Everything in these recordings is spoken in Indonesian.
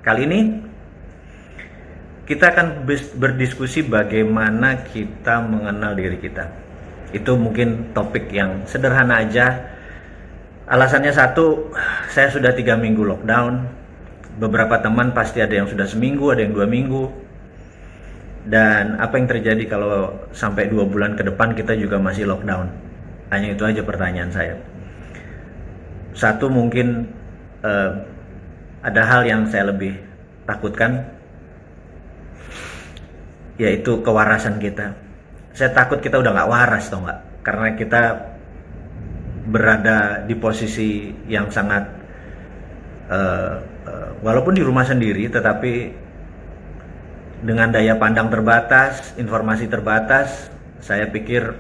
Kali ini kita akan berdiskusi bagaimana kita mengenal diri kita. Itu mungkin topik yang sederhana aja. Alasannya satu, saya sudah 3 minggu lockdown. Beberapa teman pasti ada yang sudah seminggu, ada yang 2 minggu. Dan apa yang terjadi kalau sampai 2 bulan ke depan kita juga masih lockdown? Hanya itu aja pertanyaan saya. Satu, mungkin ada hal yang saya lebih takutkan, yaitu kewarasan kita. Saya takut kita udah nggak waras, tau nggak? Karena kita berada di posisi yang sangat walaupun di rumah sendiri, tetapi dengan daya pandang terbatas, informasi terbatas. Saya pikir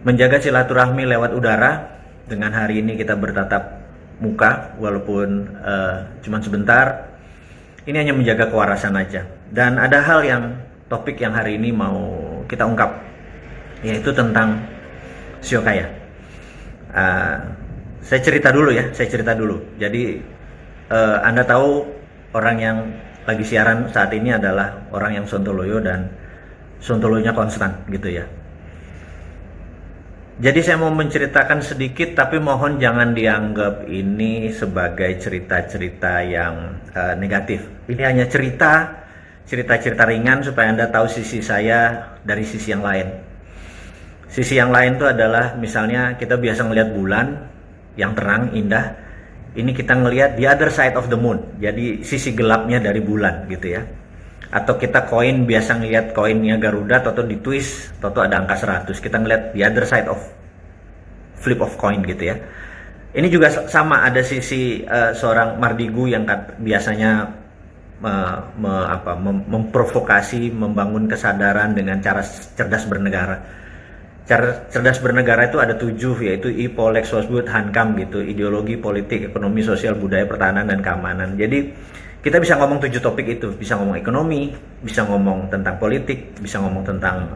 menjaga silaturahmi lewat udara, dengan hari ini kita bertatap muka walaupun cuma sebentar, ini hanya menjaga kewarasan aja. Dan ada hal yang topik yang hari ini mau kita ungkap, yaitu tentang sio kaya. Saya cerita dulu. Jadi Anda tahu orang yang lagi siaran saat ini adalah orang yang sontoloyo, dan sontoloyonya konstan gitu ya. Jadi saya mau menceritakan sedikit, tapi mohon jangan dianggap ini sebagai cerita-cerita yang negatif. Ini hanya cerita-cerita ringan supaya Anda tahu sisi saya dari sisi yang lain. Sisi yang lain itu adalah misalnya kita biasa ngelihat bulan yang terang, indah. Ini kita ngelihat the other side of the moon. Jadi sisi gelapnya dari bulan gitu ya. Atau kita koin, biasa ngelihat koinnya Garuda, atau di twist, atau ada angka 100. Kita ngelihat the other side of flip of coin gitu ya. Ini juga sama, ada sisi seorang Mardigu yang biasanya memprovokasi, membangun kesadaran dengan cara cerdas bernegara. Cara cerdas bernegara itu ada 7, yaitu I, Lex, Sosbud, Hankam gitu. Ideologi, politik, ekonomi, sosial, budaya, pertahanan, dan keamanan. Jadi kita bisa ngomong 7 topik itu. Bisa ngomong ekonomi, bisa ngomong tentang politik, bisa ngomong tentang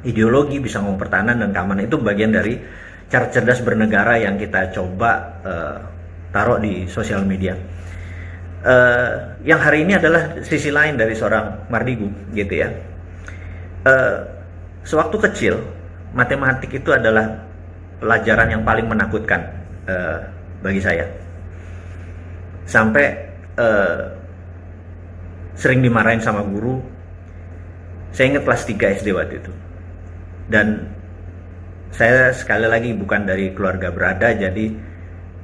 ideologi, bisa ngomong pertahanan dan keamanan. Itu bagian dari cara cerdas bernegara yang kita coba taruh di sosial media. Yang hari ini adalah sisi lain dari seorang Mardigu gitu ya. Sewaktu kecil, matematik itu adalah pelajaran yang paling menakutkan bagi saya. Sampai sering dimarahin sama guru. Saya ingat kelas 3 SD waktu itu. Dan saya sekali lagi bukan dari keluarga berada, jadi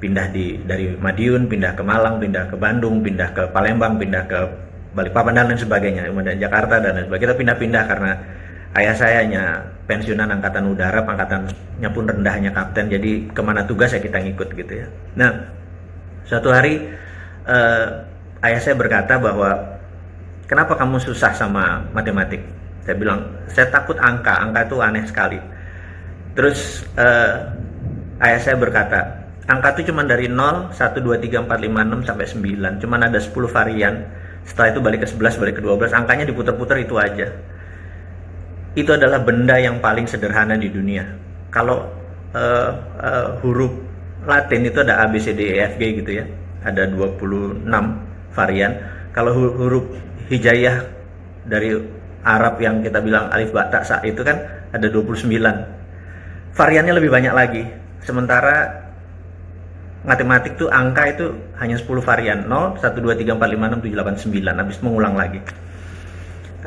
pindah dari Madiun, pindah ke Malang, pindah ke Bandung, pindah ke Palembang, pindah ke Balikpapan dan lain sebagainya, kemudian Jakarta dan lain sebagainya. Kita pindah-pindah karena ayah saya hanya pensiunan angkatan udara, pangkatannya pun rendah, hanya kapten. Jadi kemana tugas ya kita ngikut gitu ya. Nah, suatu hari ayah saya berkata bahwa kenapa kamu susah sama matematik? Saya bilang, saya takut angka itu aneh sekali. Terus ayah saya berkata, angka itu cuma dari 0, 1, 2, 3, 4, 5, 6 sampai 9. Cuma ada 10 varian. Setelah itu balik ke 11, balik ke 12. Angkanya diputar-putar itu aja. Itu adalah benda yang paling sederhana di dunia. Kalau huruf Latin itu ada A, B, C, D, E, F, G gitu ya. Ada 26 varian. Kalau huruf hijaiyah dari Arab yang kita bilang alif, ba, ta, sa itu kan ada 29. Variannya lebih banyak lagi. Sementara matematik tuh angka itu hanya 10 varian. 0, 1, 2, 3, 4, 5, 6, 7, 8, 9. Habis mengulang lagi.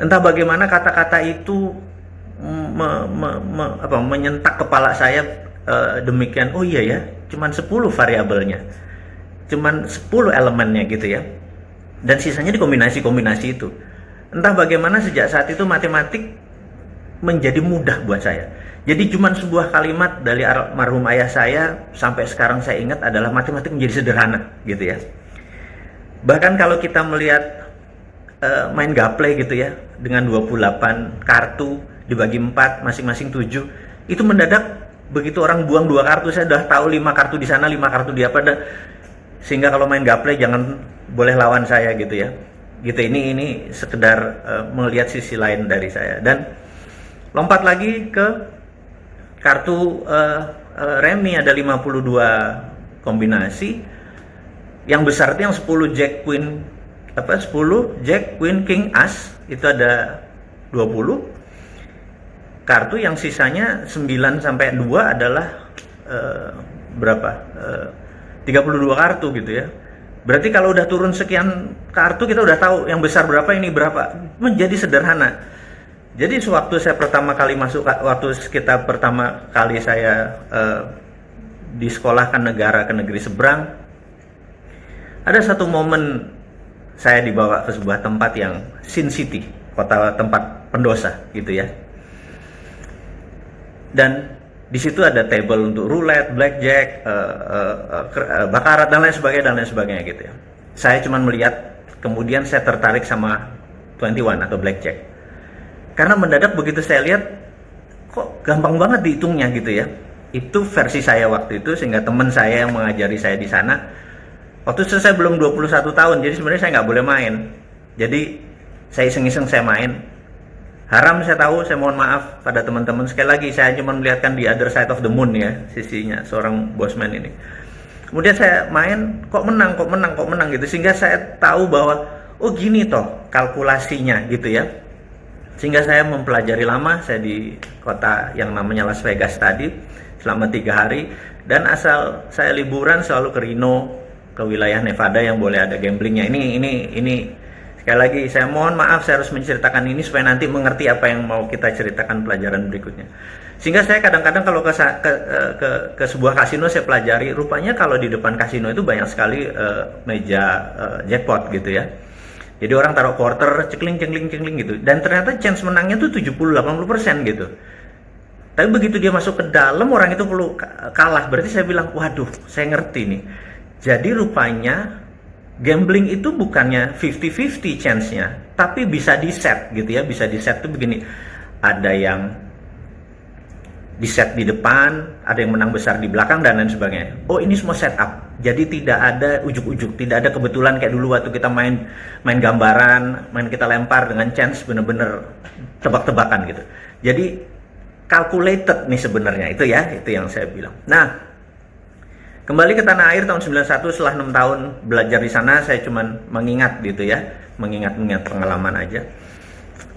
Entah bagaimana kata-kata itu menyentak kepala saya demikian. Oh iya ya, cuman 10 variabelnya. Cuman 10 elemennya gitu ya. Dan sisanya dikombinasi-kombinasi itu. Entah bagaimana sejak saat itu matematik menjadi mudah buat saya. Jadi cuman sebuah kalimat dari almarhum ayah saya sampai sekarang saya ingat adalah matematik menjadi sederhana gitu ya. Bahkan kalau kita melihat main gaple gitu ya, dengan 28 kartu dibagi 4, masing-masing 7, itu mendadak begitu orang buang 2 kartu, saya udah tahu 5 kartu di sana, 5 kartu di apa. Sehingga kalau main gaple jangan boleh lawan saya gitu ya. Gitu, ini sekedar melihat sisi lain dari saya. Dan lompat lagi ke kartu remi, ada 52 kombinasi. Yang besar itu yang 10 Jack Queen, 10 Jack Queen King As, itu ada 20 kartu. Yang sisanya 9 sampai 2 adalah berapa? 32 kartu gitu ya. Berarti kalau udah turun sekian kartu, kita udah tahu yang besar berapa, ini berapa. Menjadi sederhana. Jadi sewaktu saya pertama kali masuk, waktu sekitar pertama kali saya disekolahkan ke negeri seberang, ada satu momen saya dibawa ke sebuah tempat yang Sin City, kota tempat pendosa gitu ya. Dan di situ ada table untuk roulette, blackjack, bakarat dan lain sebagainya gitu ya. Saya cuma melihat, kemudian saya tertarik sama 21 atau blackjack. Karena mendadak begitu saya lihat, kok gampang banget dihitungnya gitu ya. Itu versi saya waktu itu, sehingga teman saya yang mengajari saya di sana, waktu itu saya belum 21 tahun, jadi sebenarnya saya nggak boleh main. Jadi saya iseng-iseng saya main. Haram saya tahu, saya mohon maaf pada teman-teman. Sekali lagi, saya cuma melihatkan di other side of the moon ya, sisinya seorang bosman ini. Kemudian saya main, kok menang gitu. Sehingga saya tahu bahwa, oh gini toh kalkulasinya gitu ya. Sehingga saya mempelajari lama, saya di kota yang namanya Las Vegas tadi, selama 3 hari. Dan asal saya liburan selalu ke Reno, ke wilayah Nevada yang boleh ada gamblingnya. Ini sekali lagi saya mohon maaf, saya harus menceritakan ini supaya nanti mengerti apa yang mau kita ceritakan pelajaran berikutnya. Sehingga saya kadang-kadang kalau ke sebuah kasino saya pelajari, rupanya kalau di depan kasino itu banyak sekali meja jackpot gitu ya. Jadi orang taruh quarter, cekling gitu. Dan ternyata chance menangnya tuh 70-80% gitu. Tapi begitu dia masuk ke dalam, orang itu perlu kalah. Berarti saya bilang, waduh, saya ngerti nih. Jadi rupanya gambling itu bukannya 50-50 chance-nya, tapi bisa di-set gitu ya. Bisa di-set tuh begini. Ada yang di-set di depan, ada yang menang besar di belakang, dan lain sebagainya. Oh, ini semua setup. Jadi tidak ada ujuk-ujuk, tidak ada kebetulan kayak dulu waktu kita main gambaran, main kita lempar dengan chance bener-bener tebak-tebakan gitu. Jadi calculated nih sebenarnya, itu ya, itu yang saya bilang. Nah, kembali ke tanah air tahun 91, setelah 6 tahun belajar di sana, saya cuman mengingat gitu ya, mengingat pengalaman aja.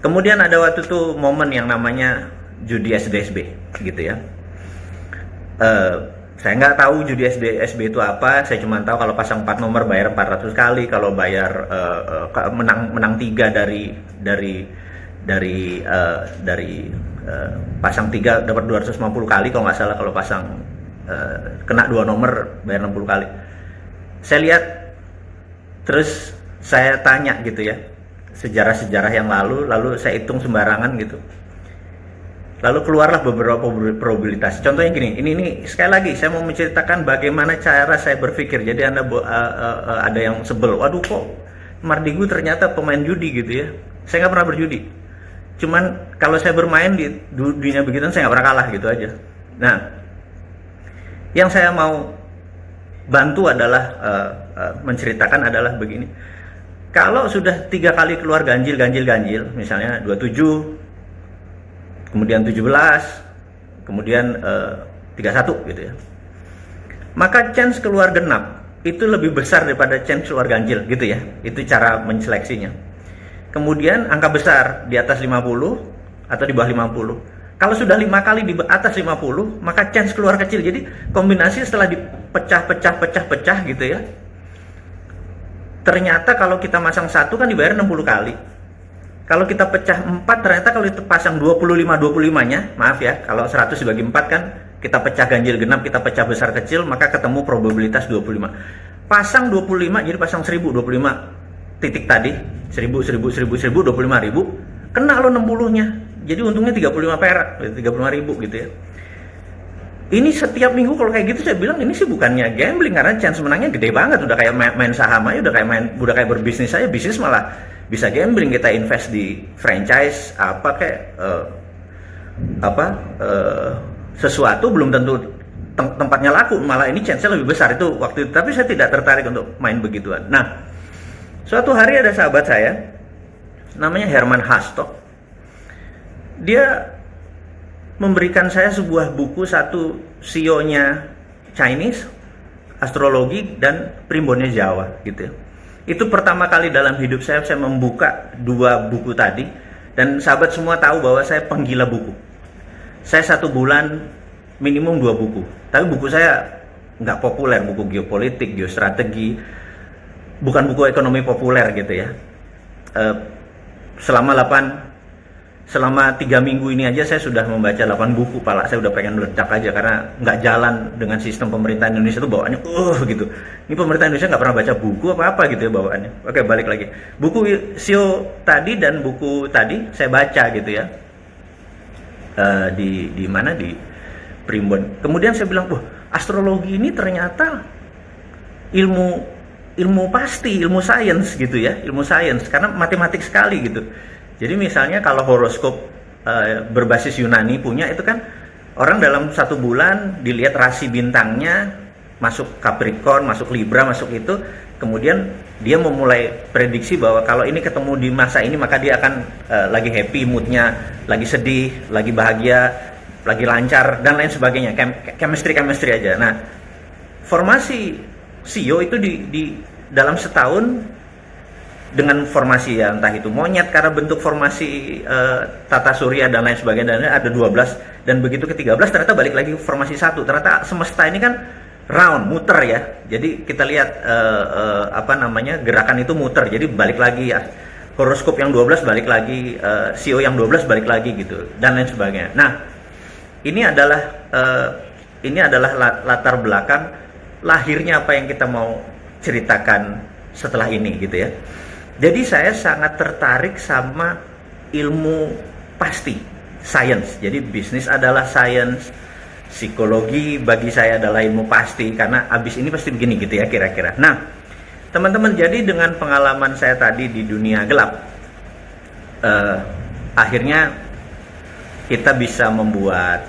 Kemudian ada waktu itu momen yang namanya judi SDSB gitu ya. Saya nggak tahu judi SDSB itu apa, saya cuma tahu kalau pasang 4 nomor bayar 400 kali, kalau bayar menang 3 dari pasang 3 dapat 250 kali kalau nggak salah, kalau pasang kena 2 nomor bayar 60 kali. Saya lihat, terus saya tanya gitu ya, sejarah-sejarah yang lalu saya hitung sembarangan gitu. Lalu keluarlah beberapa probabilitas. Contohnya gini, ini sekali lagi saya mau menceritakan bagaimana cara saya berpikir. Jadi Anda ada yang sebel, waduh kok Mardigu ternyata pemain judi gitu ya. Saya nggak pernah berjudi. Cuman kalau saya bermain di dunia begituan, saya nggak pernah kalah gitu aja. Nah, yang saya mau bantu adalah menceritakan adalah begini. Kalau sudah 3 kali keluar ganjil, misalnya 27, kemudian 17, kemudian 31 gitu ya. Maka chance keluar genap itu lebih besar daripada chance keluar ganjil gitu ya. Itu cara menseleksinya. Kemudian angka besar di atas 50 atau di bawah 50. Kalau sudah 5 kali di atas 50, maka chance keluar kecil. Jadi kombinasi setelah dipecah gitu ya. Ternyata kalau kita masang 1 kan dibayar 60 kali. Kalau kita pecah 4, ternyata kalau itu pasang 25-25-nya, maaf ya, kalau 100 dibagi 4 kan, kita pecah ganjil genap, kita pecah besar kecil, maka ketemu probabilitas 25. Pasang 25, jadi pasang 1000, 25 titik tadi, 1000, 25.000, kena lo 60-nya. Jadi untungnya 35 perak, 35.000 gitu ya. Ini setiap minggu kalau kayak gitu saya bilang ini sih bukannya gambling, karena chance menangnya gede banget, udah kayak main saham aja, udah kayak berbisnis aja, bisnis malah bisa gambling. Kita invest di franchise sesuatu belum tentu tempatnya laku, malah ini chance-nya lebih besar itu waktu itu. Tapi saya tidak tertarik untuk main begituan. Nah, suatu hari ada sahabat saya namanya Herman Hastok. Dia memberikan saya sebuah buku, satu CEO-nya Chinese, astrologi dan primbonnya Jawa gitu ya. Itu pertama kali dalam hidup saya membuka dua buku tadi, dan sahabat semua tahu bahwa saya penggila buku. Saya 1 bulan minimum 2 buku, tapi buku saya nggak populer, buku geopolitik, geostrategi, bukan buku ekonomi populer gitu ya. Selama 3 minggu ini aja saya sudah membaca 8 buku, pala saya udah pengen meledak aja karena nggak jalan dengan sistem pemerintahan Indonesia tuh bawaannya gitu. Ini pemerintah Indonesia nggak pernah baca buku apa-apa gitu ya bawaannya. Oke, balik lagi. Buku Sio tadi dan buku tadi saya baca gitu ya. Di mana, di Primbon. Kemudian saya bilang, wah, astrologi ini ternyata ilmu pasti, ilmu sains gitu ya, ilmu sains karena matematik sekali gitu. Jadi misalnya kalau horoskop berbasis Yunani punya itu kan, orang dalam 1 bulan dilihat rasi bintangnya, masuk Capricorn, masuk Libra, masuk itu, kemudian dia memulai prediksi bahwa kalau ini ketemu di masa ini maka dia akan lagi happy moodnya, lagi sedih, lagi bahagia, lagi lancar dan lain sebagainya. Chemistry aja. Nah, formasi Sio itu di dalam setahun dengan formasi ya, entah itu monyet karena bentuk formasi tata surya dan lain sebagainya, dan ada 12, dan begitu ke 13 ternyata balik lagi formasi 1. Ternyata semesta ini kan round, muter ya. Jadi kita lihat gerakan itu muter. Jadi balik lagi ya. Horoskop yang 12 balik lagi, Sio yang 12 balik lagi gitu dan lain sebagainya. Nah, ini adalah latar belakang lahirnya apa yang kita mau ceritakan setelah ini gitu ya. Jadi saya sangat tertarik sama ilmu pasti, science. Jadi bisnis adalah science, psikologi bagi saya adalah ilmu pasti, karena abis ini pasti begini gitu ya kira-kira. Nah, teman-teman, jadi dengan pengalaman saya tadi di dunia gelap, akhirnya kita bisa membuat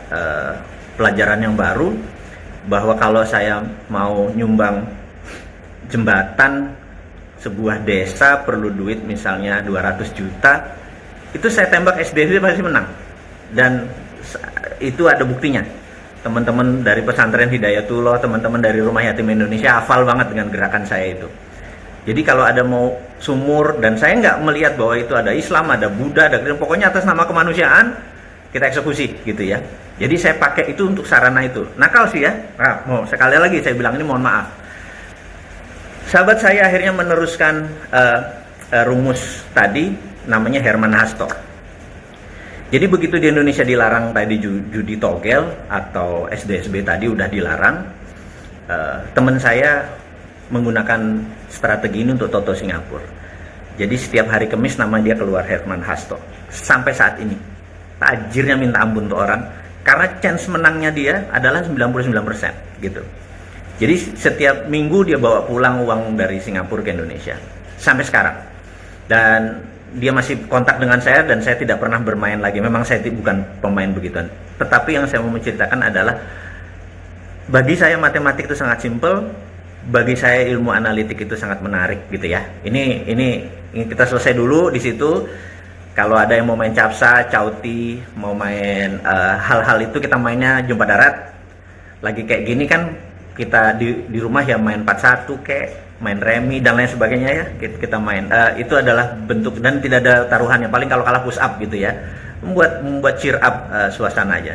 pelajaran yang baru, bahwa kalau saya mau nyumbang jembatan sebuah desa perlu duit misalnya 200 juta, itu saya tembak SDB pasti menang. Dan itu ada buktinya. Teman-teman dari pesantren Hidayatullah, teman-teman dari Rumah Yatim Indonesia hafal banget dengan gerakan saya itu. Jadi kalau ada mau sumur, dan saya nggak melihat bahwa itu ada Islam, ada Buddha, ada Kristen, pokoknya atas nama kemanusiaan kita eksekusi gitu ya. Jadi saya pakai itu untuk sarana itu. Nakal sih ya. Nah, sekali lagi saya bilang ini mohon maaf. Sahabat saya akhirnya meneruskan rumus tadi, namanya Herman Hasto. Jadi begitu di Indonesia dilarang tadi judi togel atau SDSB tadi udah dilarang, teman saya menggunakan strategi ini untuk Toto Singapura. Jadi setiap hari Kamis nama dia keluar Herman Hasto. Sampai saat ini tajirnya minta ampun tuh orang, karena chance menangnya dia adalah 99% gitu. Jadi setiap minggu dia bawa pulang uang dari Singapura ke Indonesia sampai sekarang. Dan dia masih kontak dengan saya, dan saya tidak pernah bermain lagi. Memang saya bukan pemain begituan. Tetapi yang saya mau menceritakan adalah, bagi saya matematik itu sangat simpel, bagi saya ilmu analitik itu sangat menarik gitu ya. Ini kita selesai dulu di situ. Kalau ada yang mau main capsa, cauti, mau main hal-hal itu, kita mainnya jumpa darat. Lagi kayak gini kan kita di rumah ya main 41 kayak main remi dan lain sebagainya ya, kita main. Itu adalah bentuk, dan tidak ada taruhannya, paling kalau kalah push up gitu ya, membuat cheer up suasana aja.